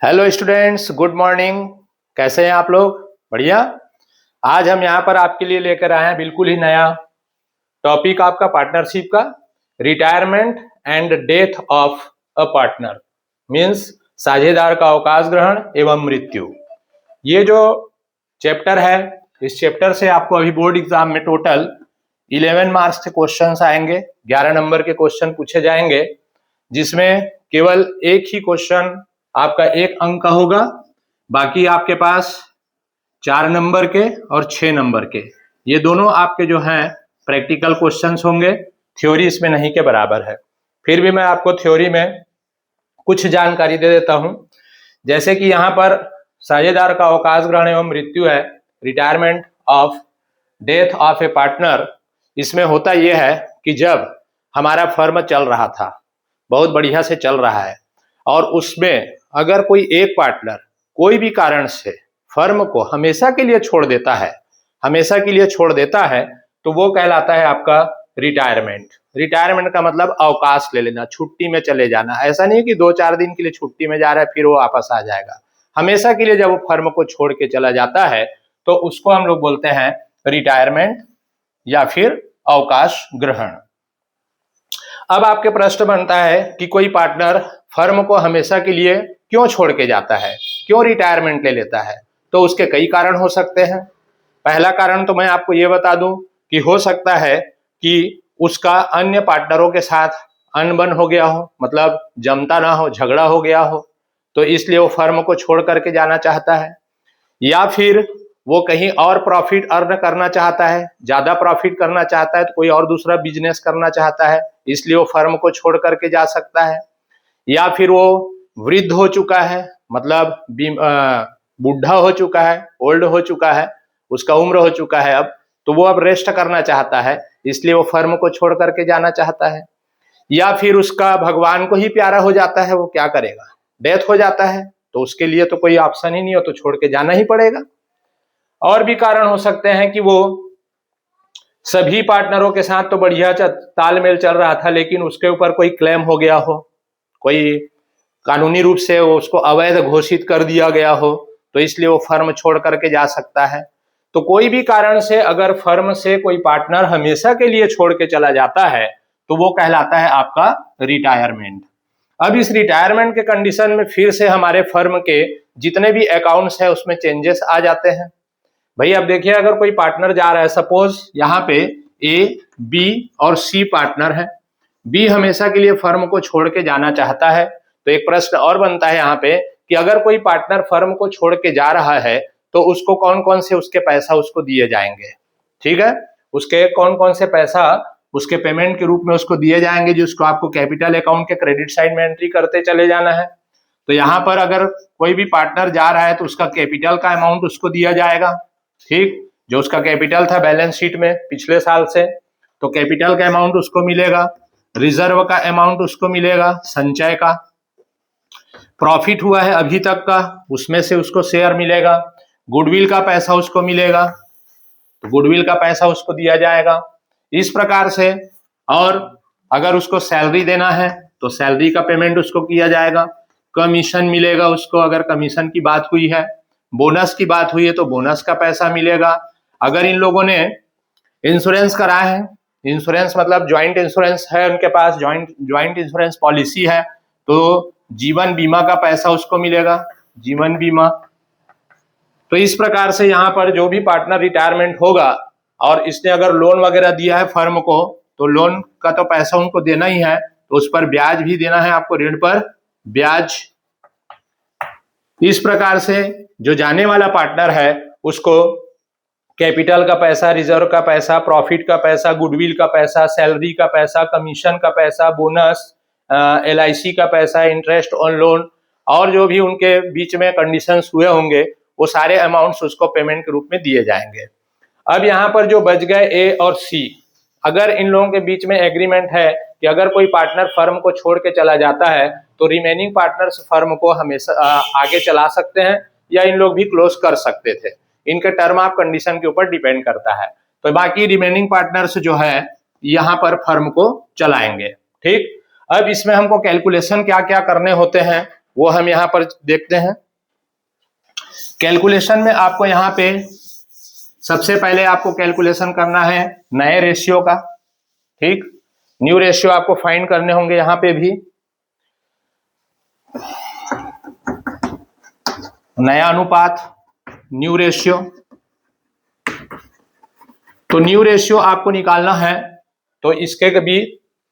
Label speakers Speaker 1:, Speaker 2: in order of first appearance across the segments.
Speaker 1: Hello students, good morning. कैसे हैं आप लोग? बढ़िया। आज हम यहाँ पर आपके लिए लेकर आए हैं बिल्कुल ही नया टॉपिक, आपका पार्टनरशिप का। Retirement and death of a partner means साझेदार का अवकाश ग्रहण एवं मृत्यु। ये जो चैप्टर है, इस चैप्टर से आपको अभी बोर्ड एग्जाम में टोटल 11 मार्क्स के क्वेश्चन आएंगे। 11 नंबर के क्वेश्चन पूछे जाएंगे, जिसमें केवल एक ही क्वेश्चन आपका 1 अंक का होगा। बाकी आपके पास 4 नंबर के और 6 नंबर के, ये दोनों आपके जो हैं प्रैक्टिकल क्वेश्चंस होंगे। थ्योरी इसमें नहीं के बराबर है। फिर भी मैं आपको थ्योरी में कुछ जानकारी दे देता हूं। जैसे कि यहाँ पर साझेदार का अवकाश ग्रहण एवं मृत्यु है, retirement of death of A partner. इसमें होता यह है कि जब हमारा फर्म चल रहा था, बहुत बढ़िया से चल रहा है, और उसमें अगर कोई एक पार्टनर कोई भी कारण से फर्म को हमेशा के लिए छोड़ देता है, तो वो कहलाता है आपका रिटायरमेंट। रिटायरमेंट का मतलब अवकाश ले लेना, छुट्टी में चले जाना। ऐसा नहीं कि 2-4 दिन के लिए छुट्टी में जा रहा है फिर वो वापस आ जाएगा। हमेशा के लिए जब वो फर्म को छोड़ के चला जाता है तो उसको हम लोग बोलते हैं रिटायरमेंट या फिर अवकाश ग्रहण। अब आपके प्रश्न बनता है कि कोई पार्टनर फर्म को हमेशा के लिए क्यों छोड़ के जाता है, क्यों रिटायरमेंट ले लेता है? तो उसके कई कारण हो सकते हैं। पहला कारण तो मैं आपको ये बता दूं कि हो सकता है कि उसका अन्य पार्टनरों के साथ अनबन हो गया हो, मतलब जमता ना हो, झगड़ा हो गया हो, तो इसलिए वो फर्म को छोड़ करके जाना चाहता है। या फिर वो कहीं और प्रॉफिट अर्न करना चाहता है, ज्यादा प्रॉफिट करना चाहता है, तो कोई और दूसरा बिजनेस करना चाहता है, इसलिए वो फर्म को छोड़ करके जा सकता है। या फिर वो वृद्ध हो चुका है, मतलब बुढ़ा हो चुका है, ओल्ड हो चुका है, उसका उम्र हो चुका है अब, तो वो अब रेस्ट करना चाहता है, इसलिए वो फर्म को छोड़ करके जाना चाहता है। या फिर उसका भगवान को ही प्यारा हो जाता है, वो क्या करेगा, डेथ हो जाता है, तो उसके लिए तो कोई ऑप्शन ही नहीं हो, तो छोड़ के जाना ही पड़ेगा। और भी कारण हो सकते हैं कि वो सभी पार्टनरों के साथ तो बढ़िया तालमेल चल रहा था, लेकिन उसके ऊपर कोई क्लेम हो गया हो, कोई कानूनी रूप से उसको अवैध घोषित कर दिया गया हो, तो इसलिए वो फर्म छोड़ करके जा सकता है। तो कोई भी कारण से अगर फर्म से कोई पार्टनर हमेशा के लिए छोड़ के चला जाता है तो वो कहलाता है आपका रिटायरमेंट। अब इस रिटायरमेंट के कंडीशन में फिर से हमारे फर्म के जितने भी अकाउंट्स है उसमें चेंजेस आ जाते हैं। भाई अब देखिए, अगर कोई पार्टनर जा रहा है, सपोज यहाँ पे ए, बी और सी पार्टनर है। बी हमेशा के लिए फर्म को छोड़ के जाना चाहता है, तो एक प्रश्न और बनता है यहाँ पे कि अगर कोई पार्टनर फर्म को छोड़ के जा रहा है तो उसको कौन कौन से उसके पैसा उसको दिए जाएंगे। ठीक है, उसके कौन कौन से पैसा उसके पेमेंट के रूप में उसको दिए जाएंगे, जिसको आपको कैपिटल अकाउंट के क्रेडिट साइड में एंट्री करते चले जाना है। तो यहाँ पर अगर कोई भी पार्टनर जा रहा है तो उसका कैपिटल का अमाउंट उसको दिया जाएगा। ठीक, जो उसका कैपिटल था बैलेंस शीट में पिछले साल से, तो कैपिटल का अमाउंट उसको मिलेगा। रिजर्व का अमाउंट उसको मिलेगा, संचय का। प्रॉफिट हुआ है अभी तक का, उसमें से उसको शेयर मिलेगा। गुडविल का पैसा उसको मिलेगा, तो गुडविल का पैसा उसको दिया जाएगा। इस प्रकार से, और अगर उसको सैलरी देना है तो सैलरी का पेमेंट उसको किया जाएगा। कमीशन मिलेगा उसको, अगर कमीशन की बात हुई है। बोनस की बात हुई है तो बोनस का पैसा मिलेगा। अगर इन लोगों ने इंश्योरेंस कराया है, इंश्योरेंस मतलब ज्वाइंट इंश्योरेंस है उनके पास, ज्वाइंट इंश्योरेंस पॉलिसी है, तो जीवन बीमा का पैसा उसको मिलेगा, जीवन बीमा। तो इस प्रकार से यहाँ पर जो भी पार्टनर रिटायरमेंट होगा और इसने अगर लोन वगैरह दिया है फर्म को, तो लोन का तो पैसा उनको देना ही है, तो उस पर ब्याज भी देना है आपको, ऋण पर ब्याज। इस प्रकार से जो जाने वाला पार्टनर है उसको कैपिटल का पैसा, रिजर्व का पैसा, प्रॉफिट का पैसा, गुडविल का पैसा, सैलरी का पैसा, कमीशन का पैसा, बोनस, LIC का पैसा, इंटरेस्ट ऑन लोन, और जो भी उनके बीच में कंडीशंस हुए होंगे वो सारे अमाउंट्स उसको पेमेंट के रूप में दिए जाएंगे। अब यहाँ पर जो बच गए ए और सी, अगर इन लोगों के बीच में एग्रीमेंट है कि अगर कोई पार्टनर फर्म को छोड़ के चला जाता है तो रिमेनिंग पार्टनर्स फर्म को हमेशा आगे चला सकते हैं, या इन लोग भी क्लोज कर सकते थे। इनके टर्म ऑफ कंडीशन के ऊपर डिपेंड करता है। तो बाकी रिमेनिंग पार्टनर्स जो है यहाँ पर फर्म को चलाएंगे। ठीक, अब इसमें हमको कैलकुलेशन क्या क्या करने होते हैं वो हम यहाँ पर देखते हैं। कैलकुलेशन में आपको यहाँ पे सबसे पहले आपको कैलकुलेशन करना है नए रेशियो का, ठीक। न्यू रेशियो आपको फाइंड करने होंगे यहाँ पे भी। नया अनुपात, न्यू रेशियो। तो न्यू रेशियो आपको निकालना है तो इसके भी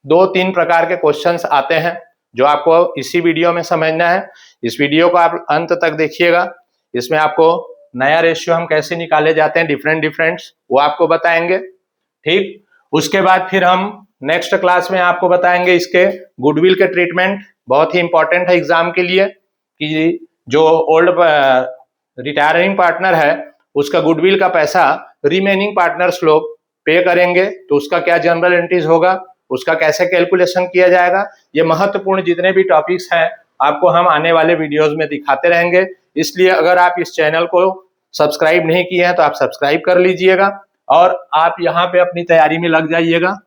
Speaker 1: 2-3 प्रकार के क्वेश्चंस आते हैं जो आपको इसी वीडियो में समझना है। इस वीडियो को आप अंत तक देखिएगा। इसमें आपको नया रेशियो हम कैसे निकाले जाते हैं डिफरेंट वो आपको बताएंगे, ठीक। उसके बाद फिर हम नेक्स्ट क्लास में आपको बताएंगे इसके गुडविल के ट्रीटमेंट। बहुत ही इंपॉर्टेंट है एग्जाम के लिए कि जो ओल्ड रिटायरिंग पार्टनर है उसका गुडविल का पैसा रिमेनिंग पार्टनर्स लोग पे करेंगे, तो उसका क्या जनरल एंट्रीज होगा, उसका कैसे कैलकुलेशन किया जाएगा। ये महत्वपूर्ण जितने भी टॉपिक्स हैं आपको हम आने वाले वीडियोस में दिखाते रहेंगे। इसलिए अगर आप इस चैनल को सब्सक्राइब नहीं किए हैं तो आप सब्सक्राइब कर लीजिएगा और आप यहाँ पे अपनी तैयारी में लग जाइएगा।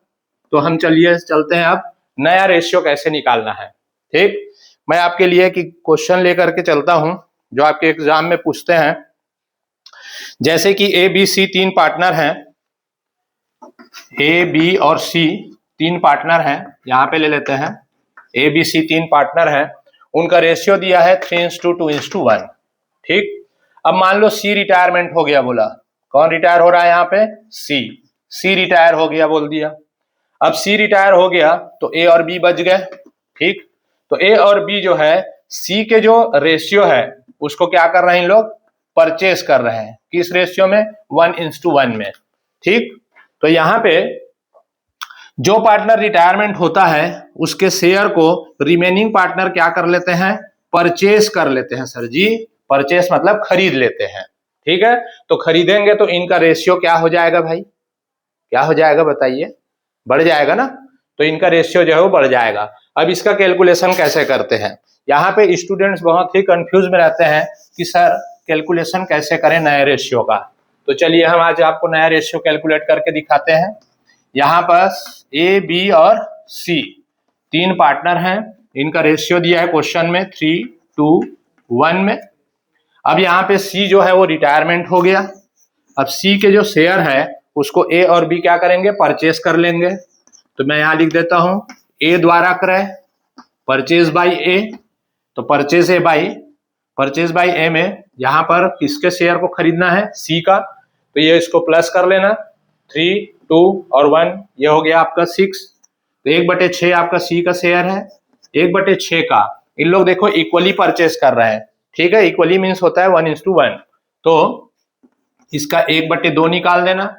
Speaker 1: तो हम चलते हैं अब नया रेशियो कैसे निकालना है, ठीक। मैं आपके लिए कि क्वेश्चन लेकर के चलता हूं जो आपके एग्जाम में पूछते हैं। जैसे कि ए बी सी 3 पार्टनर हैं, ए बी और सी 3 पार्टनर हैं, यहाँ पे ले लेते हैं। ए बी सी 3 पार्टनर हैं, उनका रेशियो दिया है 3:2:1, ठीक। अब मान लो सी रिटायरमेंट हो गया, बोला कौन रिटायर हो रहा है यहाँ पे, सी रिटायर हो गया बोल दिया। अब सी रिटायर हो गया तो ए और बी बच गए, ठीक। तो ए और बी जो है सी के जो रेशियो है उसको क्या कर रहे हैं इन लोग, परचेज कर रहे हैं। किस रेशियो में, 1:1 में, ठीक। तो यहाँ पे जो पार्टनर रिटायरमेंट होता है उसके शेयर को रिमेनिंग पार्टनर क्या कर लेते हैं, परचेज कर लेते हैं। सर जी परचेज मतलब खरीद लेते हैं, ठीक है। तो खरीदेंगे तो इनका रेशियो क्या हो जाएगा भाई, क्या हो जाएगा बताइए, बढ़ जाएगा ना। तो इनका रेशियो जो है वो बढ़ जाएगा। अब इसका कैलकुलेशन कैसे करते हैं, यहाँ पे स्टूडेंट्स बहुत ही कंफ्यूज में रहते हैं कि सर कैलकुलेशन कैसे करें नए रेशियो का। तो चलिए हम आज आपको नया रेशियो कैलकुलेट करके दिखाते हैं। यहाँ पर ए बी और सी 3 पार्टनर हैं, इनका रेशियो दिया है क्वेश्चन में 3:1 में। अब यहाँ पे सी जो है वो रिटायरमेंट हो गया। अब सी के जो शेयर है उसको ए और बी क्या करेंगे, परचेज कर लेंगे। तो मैं यहाँ लिख देता हूं ए द्वारा क्रय, परचेज बाई ए। तो परचेज बाई ए में यहाँ पर किसके शेयर को खरीदना है, सी का। तो ये इसको प्लस कर लेना, 3, 2 और 1, ये हो गया आपका 6। तो 1/6 आपका सी का शेयर है, 1/6 का इन लोग देखो इक्वली परचेज कर रहे हैं, ठीक है। इक्वली मीन्स होता है 1:1। तो इसका 1/2 निकाल देना,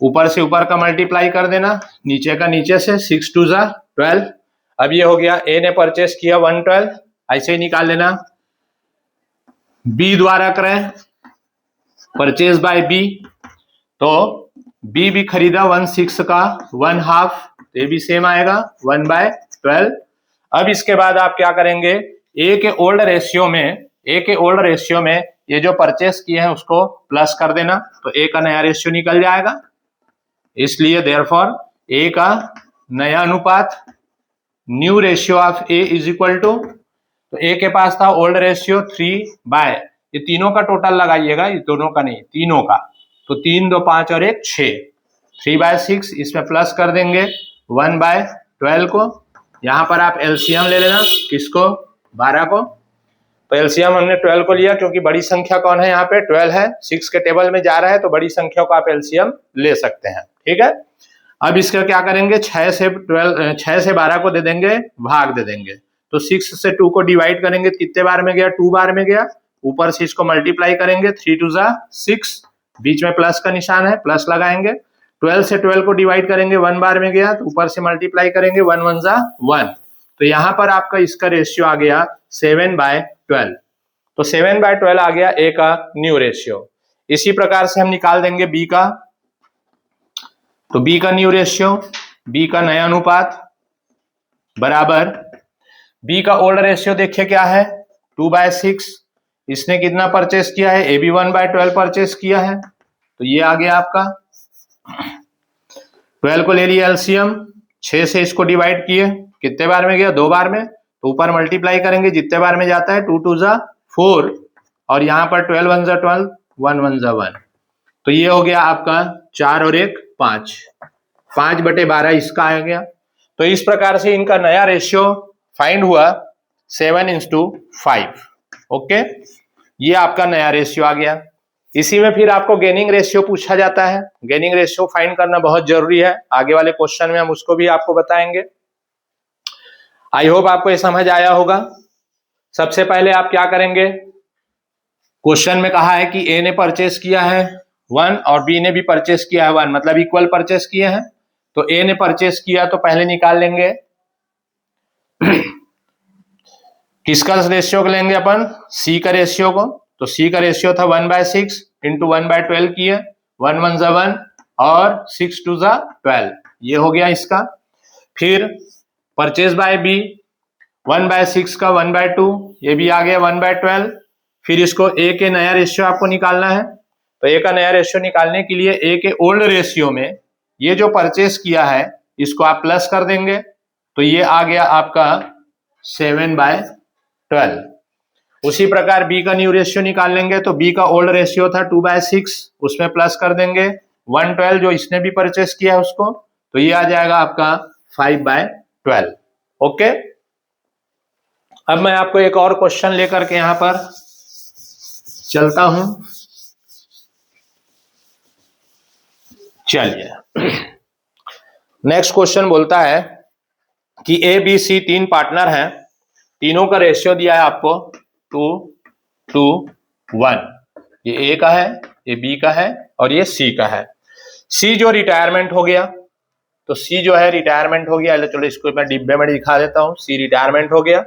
Speaker 1: ऊपर से ऊपर का मल्टीप्लाई कर देना, नीचे का नीचे से, 6 2 12। अब ये हो गया ए ने परचेस किया 112, ऐसे ही निकाल लेना। बी द्वारा क्रय, परचेज बाय बी, तो बी भी खरीदा 1/6 का 1/2, ये भी सेम आएगा 1/12। अब इसके बाद आप क्या करेंगे, ए के ओल्ड रेशियो में ये जो परचेस किए हैं उसको प्लस कर देना, तो ए का नया रेशियो निकल जाएगा। इसलिए देयरफॉर ए का नया अनुपात, new ratio of A is equal to, तो ए के पास था ओल्ड रेशियो 3/, ये तीनों का टोटल लगाइएगा, ये दोनों का नहीं, तीनों का। तो 3 2 5 और 1 6, 3/6, इसमें प्लस कर देंगे 1/12 को। यहाँ पर आप एलसीएम ले लेना, किसको, 12 को। तो एलसीएम हमने 12 को लिया क्योंकि बड़ी संख्या कौन है यहाँ पे, 12 है। 6 के टेबल में जा रहा है तो बड़ी संख्या को आप एलसीएम ले सकते हैं, ठीक है। अब इसका क्या करेंगे, 6 से 12 को दे देंगे, भाग दे देंगे। तो 6 से 2 को डिवाइड करेंगे, कितने बार में गया, 2 बार में गया। ऊपर से इसको मल्टीप्लाई करेंगे, 3 2 6, बीच में प्लस का निशान है, प्लस लगाएंगे। 12 से 12 को डिवाइड करेंगे, 1 बार में गया, तो ऊपर से मल्टीप्लाई करेंगे, 1 1 1। तो यहाँ पर आपका इसका रेशियो आ गया 7/12। तो 7/12 आ गया ए का न्यू रेशियो। इसी प्रकार से हम निकाल देंगे बी का। तो बी का न्यू रेशियो, बी का नया अनुपात बराबर, बी का ओल्ड रेशियो देखिए क्या है, 2/6। इसने कितना परचेस किया है, ए बी 1/12 परचेस किया है, तो ये आ गया आपका। 12 को ले लिया एलसीएम, 6 से इसको डिवाइड किए, कितने बार में गया, 2 बार में, तो ऊपर मल्टीप्लाई करेंगे, जितने बार में जाता है 2 2 जा 4 और यहाँ पर 12 1 जा 12, 1 1 जा 1। तो ये हो गया आपका 4 और 1 5, 5/12 इसका आ गया। तो इस प्रकार से इनका नया रेशियो फाइंड हुआ 7:5। ओके, ये आपका नया रेशियो आ गया। इसी में फिर आपको गेनिंग रेशियो पूछा जाता है। गेनिंग रेशियो फाइंड करना बहुत जरूरी है, आगे वाले क्वेश्चन में हम उसको भी आपको बताएंगे। आई होप आपको ये समझ आया होगा। सबसे पहले आप क्या करेंगे, क्वेश्चन में कहा है कि ए ने परचेस किया है 1 और बी ने भी परचेस किया है 1, मतलब इक्वल परचेस किए हैं। तो ए ने परचेस किया तो पहले निकाल लेंगे किसका रेशियो को लेंगे अपन, सी का रेशियो को। तो सी का रेशियो था 1/6 इंटू 1/12 किए, 1 1 जा 1 और 6 2 जा 12, ये हो गया इसका। फिर परचेज बाय बी 1/6 का 1/2, ये भी आ गया 1/12। फिर इसको ए के नया रेशियो आपको निकालना है। तो ए का नया रेशियो निकालने के लिए ए के ओल्ड रेशियो में ये जो परचेस किया है इसको आप प्लस कर देंगे, तो ये आ गया आपका 7/12। उसी प्रकार बी का न्यू रेशियो निकाल लेंगे, तो बी का ओल्ड रेशियो था 2/6, उसमें प्लस कर देंगे 1/12 जो इसने भी परचेस किया है उसको, तो ये आ जाएगा आपका 5/12। ओके, अब मैं आपको एक और क्वेश्चन लेकर के यहां पर चलता हूं। चलिए, नेक्स्ट क्वेश्चन बोलता है कि ए बी सी 3 पार्टनर हैं, तीनों का रेशियो दिया है आपको 2 2 1। ये ए का है, ये बी का है और ये सी का है। सी जो रिटायरमेंट हो गया, तो सी जो है रिटायरमेंट हो गया, चलो इसको मैं डिब्बे में दिखा देता हूं, सी रिटायरमेंट हो गया।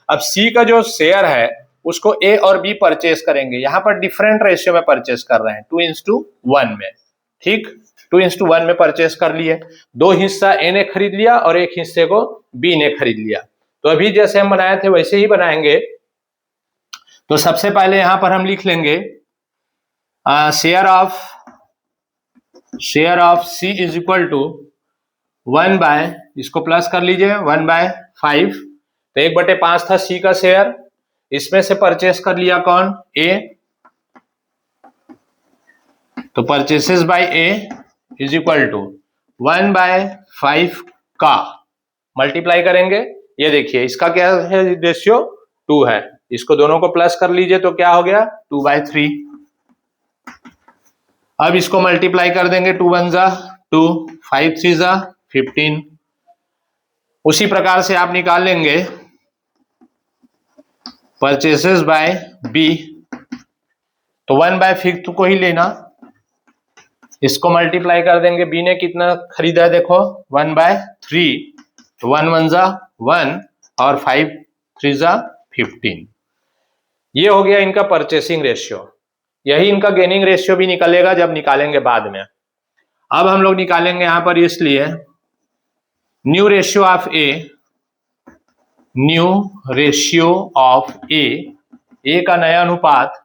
Speaker 1: अब सी का जो शेयर है उसको ए और बी परचेस करेंगे, यहां पर डिफरेंट रेशियो में परचेस कर रहे हैं 2:1 में। ठीक, 2:1 में परचेस कर लिए, 2 हिस्सा ए ने खरीद लिया और 1 हिस्से को बी ने खरीद लिया। तो अभी जैसे हम बनाए थे वैसे ही बनाएंगे। तो सबसे पहले यहां पर हम लिख लेंगे share of C is equal to 1 by, इसको प्लस कर लीजिए 1/5। तो 1/5 था सी का शेयर, इसमें से परचेस कर लिया कौन, ए। तो purchases by A is equal to 1/5 का मल्टीप्लाई करेंगे। ये देखिए इसका क्या है रेशियो 2 है, इसको दोनों को प्लस कर लीजिए तो क्या हो गया 2/3। अब इसको मल्टीप्लाई कर देंगे, 2 1 जा 2, 5 3 जा 15। उसी प्रकार से आप निकाल लेंगे परचेसेस बाय बी, तो 1/5 को ही लेना, इसको मल्टीप्लाई कर देंगे, बी ने कितना खरीदा है देखो 1/3, तो 1 1 जा 1 और 5 3 जा 15। ये हो गया इनका परचेसिंग रेशियो। यही इनका गेनिंग रेशियो भी निकलेगा जब निकालेंगे बाद में। अब हम लोग निकालेंगे यहां पर इसलिए new ratio of A, new ratio of A का नया अनुपात।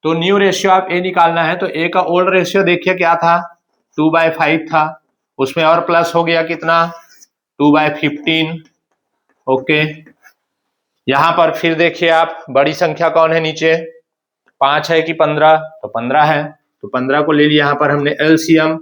Speaker 1: तो न्यू रेशियो ऑफ ए निकालना है, तो ए का ओल्ड रेशियो देखिए क्या था 2/5 था, उसमें और प्लस हो गया कितना 2/15। ओके, यहां पर फिर देखिए आप बड़ी संख्या कौन है नीचे, 5 है कि 15, तो 15 है, तो 15 को ले लिया। यहां पर हमने एलसीएम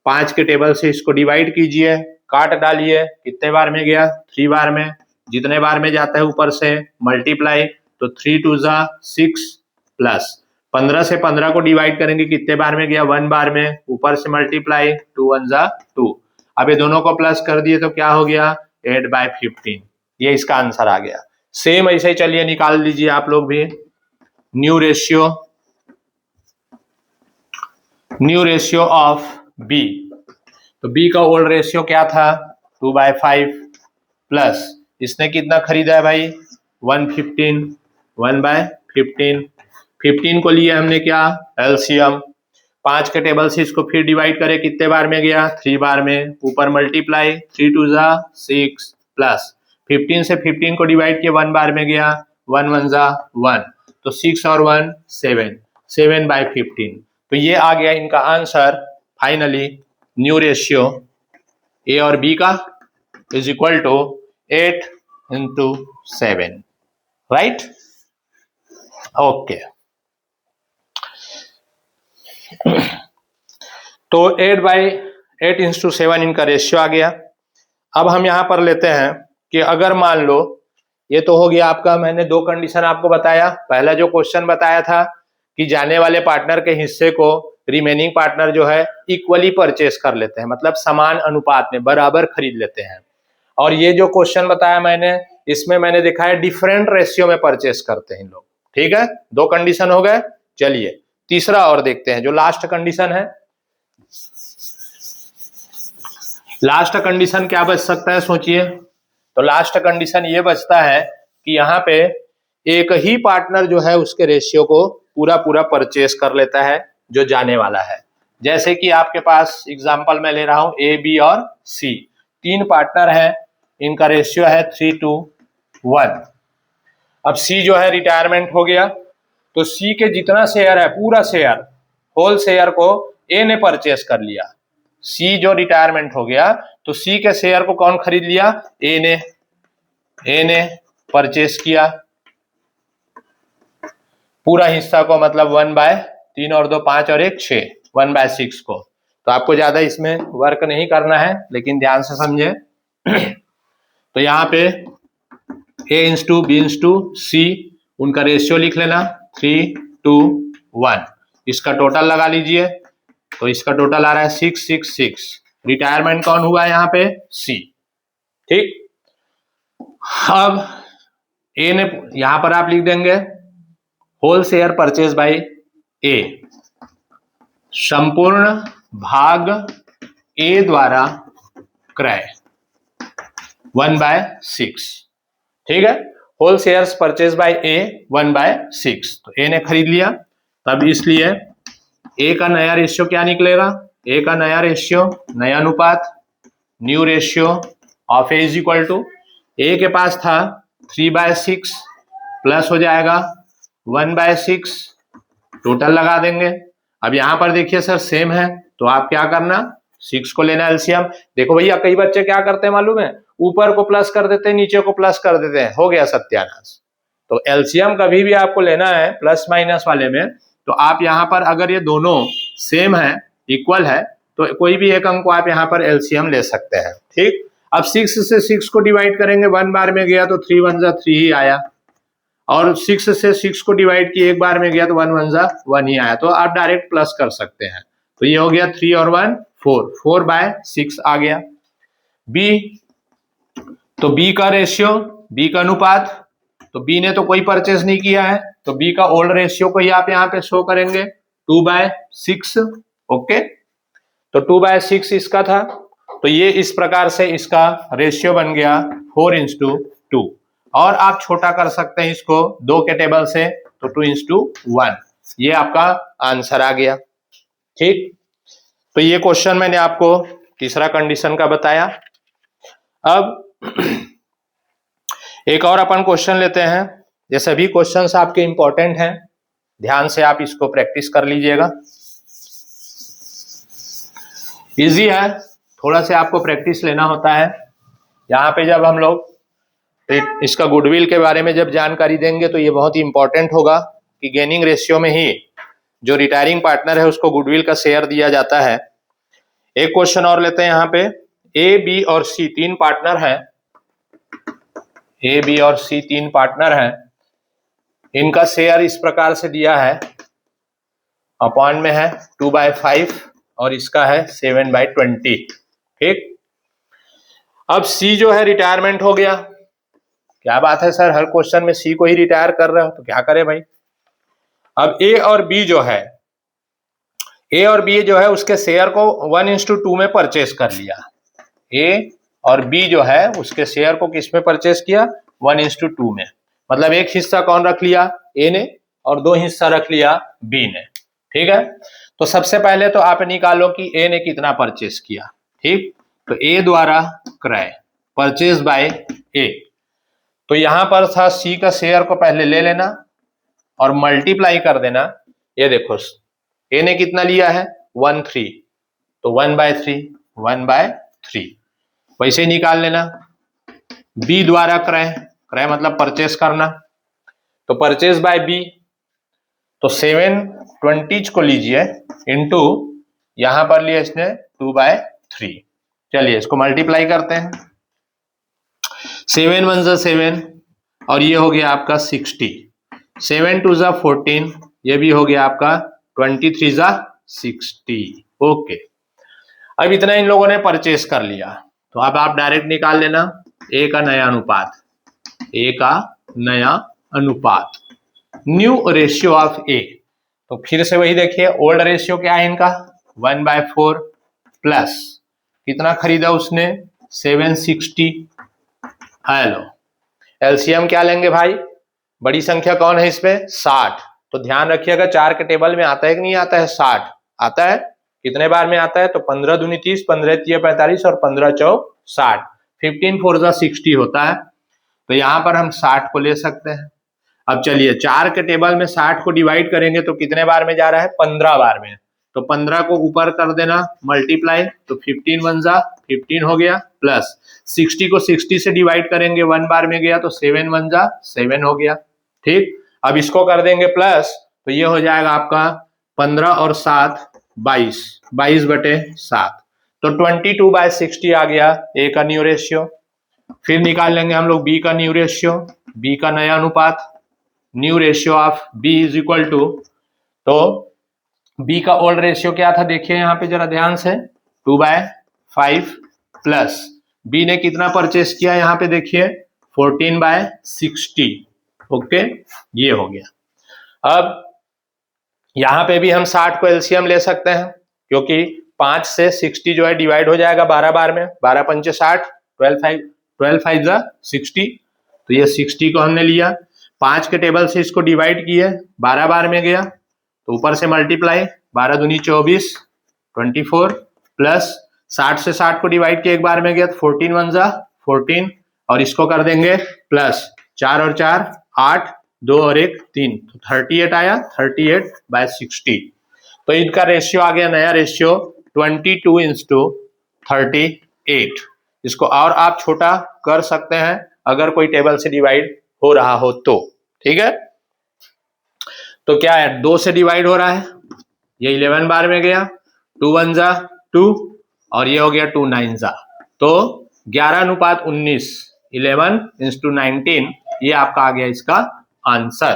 Speaker 1: 5 के टेबल से इसको डिवाइड कीजिए, काट डालिए, कितने बार में गया 3 बार में, जितने बार में जाता है ऊपर से मल्टीप्लाई, तो 3 2 जा 6 प्लस 15 से 15 को डिवाइड करेंगे, कितने बार में गया 1 बार में, ऊपर से मल्टीप्लाई 2 1 जा 2। अब ये दोनों को प्लस कर दिए तो क्या हो गया 8/15। ये इसका आंसर आ गया। सेम ऐसे ही चलिए निकाल लीजिए आप लोग भी न्यू रेशियो ऑफ बी। तो बी का ओल्ड रेशियो क्या था 2/5 प्लस इसने कितना खरीदा है भाई 115, 1/15, 15 को लिए हमने क्या एलसीएम, 5 के टेबल से इसको फिर डिवाइड करें, कितने बार में गया 3 बार में, ऊपर मल्टीप्लाई 3 2 जा 6 प्लस 15 से 15 को डिवाइड किया 1 बार में गया 1 1 जा 1, तो 6 और 1 7, 7/15। तो ये आ गया इनका answer finally new ratio A और बी का is equal to 8 into 7, right. Okay, तो 8/8:7 इनका रेशियो आ गया। अब हम यहां पर लेते हैं कि अगर मान लो, ये तो हो गया आपका, मैंने दो कंडीशन आपको बताया। पहला जो क्वेश्चन बताया था कि जाने वाले पार्टनर के हिस्से को रिमेनिंग पार्टनर जो है इक्वली परचेस कर लेते हैं, मतलब समान अनुपात में बराबर खरीद लेते हैं। और ये जो क्वेश्चन बताया मैंने, इसमें मैंने दिखाया डिफरेंट रेशियो में परचेस करते हैं लोग। ठीक है, दो कंडीशन हो गए। चलिए तीसरा और देखते हैं, जो लास्ट कंडीशन है। लास्ट कंडीशन क्या बच सकता है, सोचिए। तो लास्ट कंडीशन ये बचता है कि यहाँ पे एक ही पार्टनर जो है उसके रेशियो को पूरा पूरा परचेस कर लेता है जो जाने वाला है। जैसे कि आपके पास एग्जांपल मैं ले रहा हूं, ए, बी और सी, तीन पार्टनर हैं, इनका रेशियो है 3:1। अब सी जो है रिटायरमेंट हो गया, तो सी के जितना शेयर है, पूरा शेयर, होल शेयर को ए ने परचेस कर लिया। सी जो रिटायरमेंट हो गया, तो सी के शेयर को कौन खरीद लिया, ए ने परचेस किया पूरा हिस्सा को, मतलब 1/3 और 2 5 और 1 6, 1/6 को। तो आपको ज्यादा इसमें वर्क नहीं करना है, लेकिन ध्यान से समझे। तो यहाँ पे A/B/C, उनका रेशियो लिख लेना 3:1। इसका टोटल लगा लीजिए, तो इसका टोटल आ रहा है 666। रिटायरमेंट कौन हुआ है यहाँ पे, सी। ठीक, अब ए ने, यहां पर आप लिख देंगे होल शेयर परचेज बाय ए, संपूर्ण भाग ए द्वारा क्रय 1/6। ठीक है, होल शेयर्स परचेज बाय ए 1/6। तो ए ने खरीद लिया, तब इसलिए ए का नया रेशियो क्या निकलेगा, ए का नया रेशियो, नया अनुपात, new ratio of A is equal to, A के पास था 3/6 प्लस हो जाएगा 1/6, टोटल लगा देंगे। अब यहां पर देखिए सर सेम है, तो आप क्या करना, 6 को लेना एलसीएम। देखो भैया, कई बच्चे क्या करते हैं मालूम है, ऊपर को प्लस कर देते हैं, नीचे को प्लस कर देते हैं, हो गया सत्यानाश। तो एलसीएम कभी भी आपको लेना है प्लस माइनस वाले में, तो आप यहां पर अगर ये दोनों सेम है, इक्वल है, तो कोई भी एक अंक को आप यहां पर एलसीएम ले सकते हैं। ठीक, अब 6 से 6 को डिवाइड करेंगे, 1 बार में गया तो 3 1 जा 3 ही आया, और 6 से 6 को डिवाइड किए, एक बार में गया तो 1 1 जा 1 ही आया। तो आप डायरेक्ट प्लस कर सकते हैं। तो ये हो गया 3 और 1 4, 4/6 आ गया। बी, तो बी का रेशियो, बी का अनुपात, तो बी ने तो कोई परचेज नहीं किया है, तो बी का ओल्ड रेशियो को ही आप यहाँ पे शो करेंगे 2/6। ओके, तो 2/6 इसका था, तो ये इस प्रकार से इसका रेशियो बन गया 4:2। और आप छोटा कर सकते हैं इसको 2 के टेबल से, तो 2:1। ये आपका आंसर आ गया। ठीक, तो ये क्वेश्चन मैंने आपको तीसरा कंडीशन का बताया। अब एक और अपन क्वेश्चन लेते हैं। ये सभी क्वेश्चंस आपके इंपॉर्टेंट हैं, ध्यान से आप इसको प्रैक्टिस कर लीजिएगा। इजी है, थोड़ा से आपको प्रैक्टिस लेना होता है। यहाँ पे जब हम लोग इसका गुडविल के बारे में जब जानकारी देंगे, तो ये बहुत ही इंपॉर्टेंट होगा कि गेनिंग रेशियो में ही जो रिटायरिंग पार्टनर है उसको गुडविल का शेयर दिया जाता है। एक क्वेश्चन और लेते हैं। यहाँ पे ए, बी और सी तीन पार्टनर हैं, ए, बी और सी तीन पार्टनर हैं। इनका शेयर इस प्रकार से दिया है, अपॉन में है 2/5 और इसका है 7/20। ठीक, अब सी जो है रिटायरमेंट हो गया। क्या बात है सर, हर क्वेश्चन में सी को ही रिटायर कर रहे हो, तो क्या करे भाई। अब ए और बी जो है, ए और बी जो है उसके शेयर को 1:2 में परचेस कर लिया। ए और बी जो है उसके शेयर को किस में परचेस किया, 1:2 में। मतलब एक हिस्सा कौन रख लिया, ए ने, और 2 हिस्सा रख लिया बी ने। ठीक है, तो सबसे पहले तो आप निकालो कि ए ने कितना परचेस किया। ठीक, तो ए द्वारा क्रय, परचेस बाय ए, तो यहां पर था सी का शेयर को पहले ले लेना और मल्टीप्लाई कर देना। ये देखो ए ने कितना लिया है 1/3, तो 1/3 वैसे ही निकाल लेना। बी द्वारा क्रय, क्रय मतलब परचेस करना, तो परचेस बाय बी, तो 7/20 को लीजिए इंटू यहां पर लिया इसने 2/3। चलिए इसको मल्टीप्लाई करते हैं, 7 1 7 और ये हो गया आपका 60, 7 2 14, ये भी हो गया आपका 23 60। ओके, अब इतना इन लोगों ने परचेस कर लिया, तो अब आप डायरेक्ट निकाल लेना ए का नया अनुपात, ए का नया अनुपात, न्यू रेशियो ऑफ ए। तो फिर से वही देखिए, ओल्ड रेशियो क्या है इनका 1/4 प्लस कितना खरीदा उसने 760। हेलो, एलसीएम क्या लेंगे भाई, बड़ी संख्या कौन है इसमें 60, तो ध्यान रखिएगा 4 के टेबल में आता है कि नहीं आता है, 60 आता है। कितने बार में आता है, तो 15 दूनी 30, 15 तिया 45 और 15 चौक 60, 15 4 60 होता है, तो यहां पर हम 60 को ले सकते हैं। अब चलिए 4 के टेबल में 60 को डिवाइड करेंगे तो कितने बार में जा रहा है, 15 बार में, तो 15 को ऊपर कर देना मल्टीप्लाई, तो 15 1 15 हो गया, प्लस 60 को 60 से डिवाइड करेंगे 1 बार में गया, तो 7 1 7 हो गया। ठीक, अब इसको कर देंगे प्लस, तो ये हो जाएगा आपका 15 और 7 22, 22/7, तो 22/60 आ गया ए का न्यू रेशियो। फिर निकाल लेंगे हम लोग बी का न्यू रेशियो, बी का नया अनुपात, new ratio of B is equal to, तो बी का ओल्ड रेशियो क्या था देखिए यहाँ पे जरा ध्यान से, 2/5 प्लस बी ने कितना परचेस किया यहाँ पे देखिए 14/60। ओके, ये हो गया। अब यहां पे भी हम 60 को एलसीएम ले सकते हैं, क्योंकि 5 से 60 जो है डिवाइड हो जाएगा 12 बार में, 12 पंचे 60, 12 5 60, तो ये 60 को हमने लिया, 5 के टेबल से इसको डिवाइड किए 12 बार में गया, तो ऊपर से मल्टीप्लाई, 12 दूनी 24 24 प्लस 60 से 60 को डिवाइड किया एक बार में गया, तो 14 1 14 और इसको कर देंगे प्लस, 4 और 4 8, 2 और 1 3, तो 38 आया, 38/60। तो इनका रेशियो आ गया नया रेशियो 22:38। इसको और आप छोटा कर सकते हैं अगर कोई टेबल से डिवाइड हो रहा हो तो, ठीक है। तो क्या है, 2 से डिवाइड हो रहा है, ये 11 बार में गया, 2 1 2 और ये हो गया 2 9, तो 11:19, 11:19, ये आपका आ गया इसका आंसर।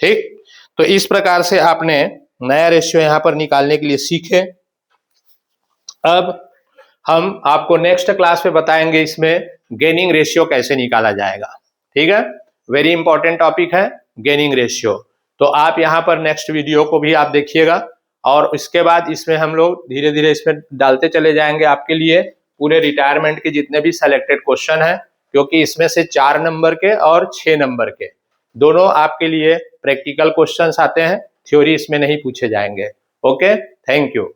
Speaker 1: ठीक, तो इस प्रकार से आपने नया रेशियो यहां पर निकालने के लिए सीखे। अब हम आपको नेक्स्ट क्लास में बताएंगे इसमें गेनिंग रेशियो कैसे निकाला जाएगा। ठीक है, वेरी इंपॉर्टेंट टॉपिक है गेनिंग रेशियो, तो आप यहां पर नेक्स्ट वीडियो को भी आप देखिएगा, और इसके बाद इसमें हम लोग धीरे धीरे इसमें डालते चले जाएंगे आपके लिए पूरे रिटायरमेंट के जितने भी सिलेक्टेड क्वेश्चन है, क्योंकि इसमें से 4 नंबर के और 6 नंबर के दोनों आपके लिए प्रैक्टिकल क्वेश्चंस आते हैं, थ्योरी इसमें नहीं पूछे जाएंगे। Okay, thank you.